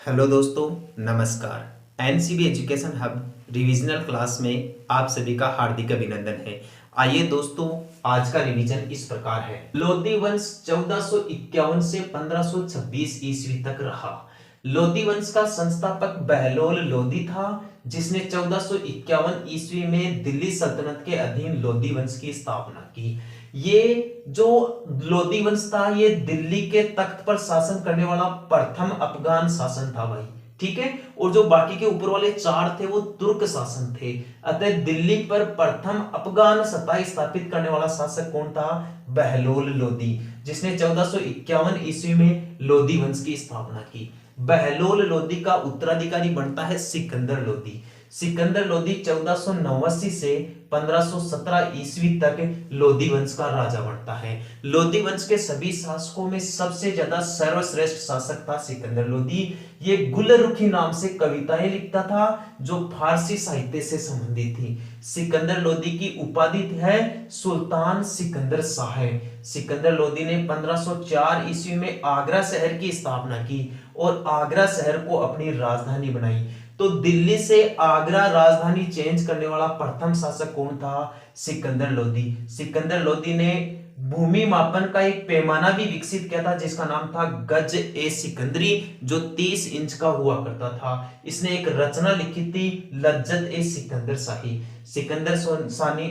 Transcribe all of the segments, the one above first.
Hello दोस्तों, नमस्कार। NCB education hub revisional class में आप सभी का हार्दिक अभिनंदन है। आइए दोस्तों, आज का रिवीजन इस प्रकार है। लोधी वंश 1451 से 1526 ईस्वी तक रहा। लोधी वंश का संस्थापक बहलोल लोधी था, जिसने 1451 ईस्वी में दिल्ली सल्तनत के अधीन लोधी वंश की स्थापना की। ये जो लोधी वंश था, ये दिल्ली के तख्त पर शासन करने वाला प्रथम अफगान शासन था भाई। ठीक है। और जो बाकी के ऊपर वाले चार थे वो तुर्क शासन थे। अतः दिल्ली पर प्रथम अफगान सत्ता स्थापित करने वाला शासक कौन था? बहलोल लोधी, जिसने 1451 ईस्वी में लोधी वंश की स्थापना की। बहलोल लोधी का उत्तराधिकारी बनता है सिकंदर लोधी। सिकंदर लोधी 1489 से 1517 ईस्वी तक लोधी वंश का राजा बनता है। लोधी वंश के सभी शासकों में सबसे ज्यादा सर्वश्रेष्ठ शासक था सिकंदर लोधी। ये गुलरुखी नाम से कविताएं लिखता था, जो फारसी साहित्य से संबंधित थी। सिकंदर लोधी की उपाधि है सुल्तान सिकंदर शाह। सिकंदर लोधी ने 1504 ईस्वी में आगरा शहर की स्थापना की और आगरा शहर को अपनी राजधानी बनाई। तो दिल्ली से आगरा राजधानी चेंज करने वाला प्रथम शासक कौन था? सिकंदर लोधी। सिकंदर लोधी ने भूमि मापन का एक पैमाना भी विकसित किया था, जिसका नाम था गज ए सिकंदरी, जो 30 इंच का हुआ करता था। इसने एक रचना लिखी थी, लज्जत ए सिकंदर शाही।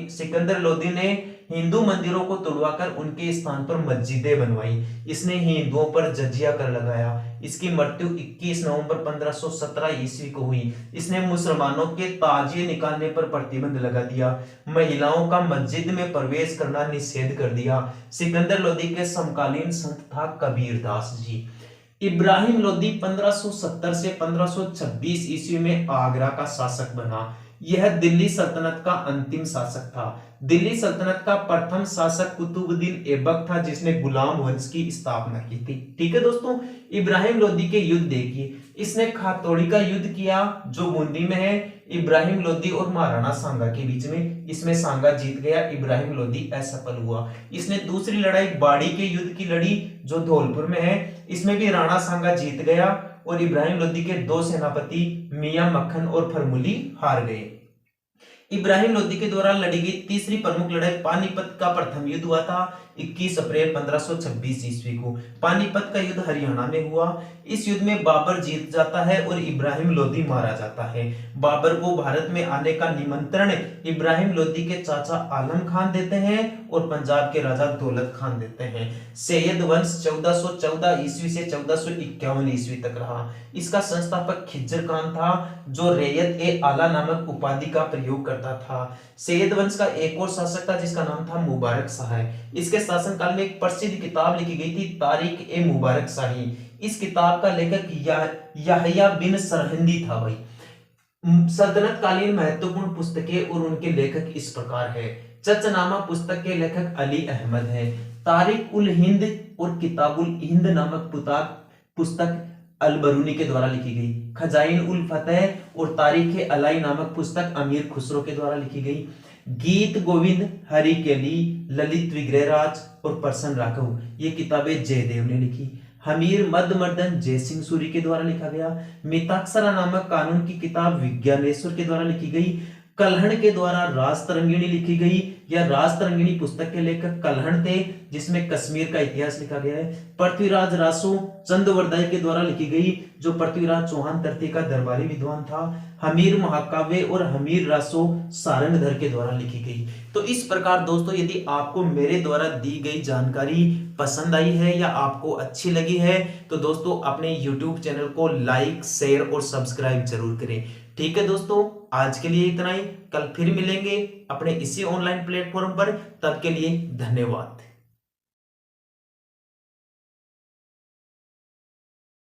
सिकंदर लोधी ने हिंदू मंदिरों को तुड़वाकर उनके स्थान पर मस्जिदें बनवाई। इसने हिंदुओं पर जजिया कर लगाया। इसकी मृत्यु 21 नवंबर 1517 ईस्वी को हुई। इसने मुसलमानों के ताजिए निकालने पर प्रतिबंध लगा दिया। महिलाओं का मस्जिद में प्रवेश करना निषेध कर दिया। सिकंदर लोधी के समकालीन संत था कबीर दास जी। इब्राहिम लोधी 1570 से 1526 ईस्वी में आगरा का शासक बना। यह दिल्ली सल्तनत का अंतिम शासक था। दिल्ली सल्तनत का प्रथम शासक कुतुबुद्दीन ऐबक था, जिसने गुलाम वंश की स्थापना की थी। ठीक है दोस्तों, इब्राहिम लोधी के युद्ध देखिए। इसने खातौड़ी का युद्ध किया, जो बूंदी में है। इब्राहिम लोधी और महाराणा सांगा के बीच में, इसमें सांगा जीत गया, इब्राहिम लोधी असफल हुआ। इसने दूसरी लड़ाई बाड़ी के युद्ध की लड़ी, जो धौलपुर में है। इसमें भी राणा सांगा जीत गया और इब्राहिम लोधी के दो सेनापति मियां मक्खन और फरमुली हार गए। इब्राहिम लोधी के द्वारा लड़ी गई तीसरी प्रमुख लड़ाई पानीपत का प्रथम युद्ध हुआ था 21 अप्रैल 1526 ईस्वी को। पानीपत का युद्ध हरियाणा में हुआ। इस युद्ध में बाबर जीत जाता है और इब्राहिम लोधी मारा जाता है। बाबर को भारत में आने का निमंत्रण इब्राहिम लोधी के चाचा आलम खान देते हैं और पंजाब के राजा दौलत खान देते हैं। सैयद वंश 1414 ईस्वी से 1451 ईस्वी तक रहा। इसका संस्थापक खिज्जर खान था, जो रैयत ए आला नामक उपाधि का प्रयोग करता था। सैयद वंश का एक और शासक था, जिसका नाम था मुबारक शाह। इसके शासनकाल में एक प्रसिद्ध किताब लिखी गई थी, तारीख ए मुबारक शाही। इस किताब का लेखक याहया बिन सरहिंदी था भाई। सल्तनत कालीन महत्वपूर्ण पुस्तकें और उनके लेखक इस प्रकार है। चचनामा पुस्तक के लेखक अली अहमद है। तारिक उल हिंद और किताबुल हिंद नामक पुस्तक अल-बरूनी के द्वारा लिखी गई। खजाइन उल फतेह और तारीख अलाई नामक पुस्तक अमीर खुसरो के द्वारा लिखी गई। गीत गोविंद, हरि केली, ललित विग्रहराज और प्रसन्न राघव, ये किताबें जयदेव ने लिखी। हमीर मदमर्दन जयसिंह सूरी के द्वारा लिखा गया। मिताक्षरा नामक कानून की किताब विज्ञानेश्वर के द्वारा लिखी गई। कल्हण के द्वारा राजतरंगिणी लिखी गई। यह राजतरंगिणी पुस्तक के लेखक कल्हण थे, जिसमें कश्मीर का इतिहास लिखा गया है। पृथ्वीराज रासो चंदवरदाई के द्वारा लिखी गई, जो पृथ्वीराज चौहान तृतीय का दरबारी विद्वान था। हमीर महाकाव्य और हमीर रासो सारंगधर के द्वारा लिखी गई। तो इस प्रकार दोस्तों, यदि आपको मेरे द्वारा दी गई जानकारी पसंद आई है या आपको अच्छी लगी है, तो दोस्तों अपने YouTube चैनल को लाइक, शेयर और सब्सक्राइब जरूर करें। ठीक है दोस्तों, आज के लिए इतना ही। कल फिर मिलेंगे अपने इसी ऑनलाइन प्लेटफॉर्म पर। तब के लिए धन्यवाद।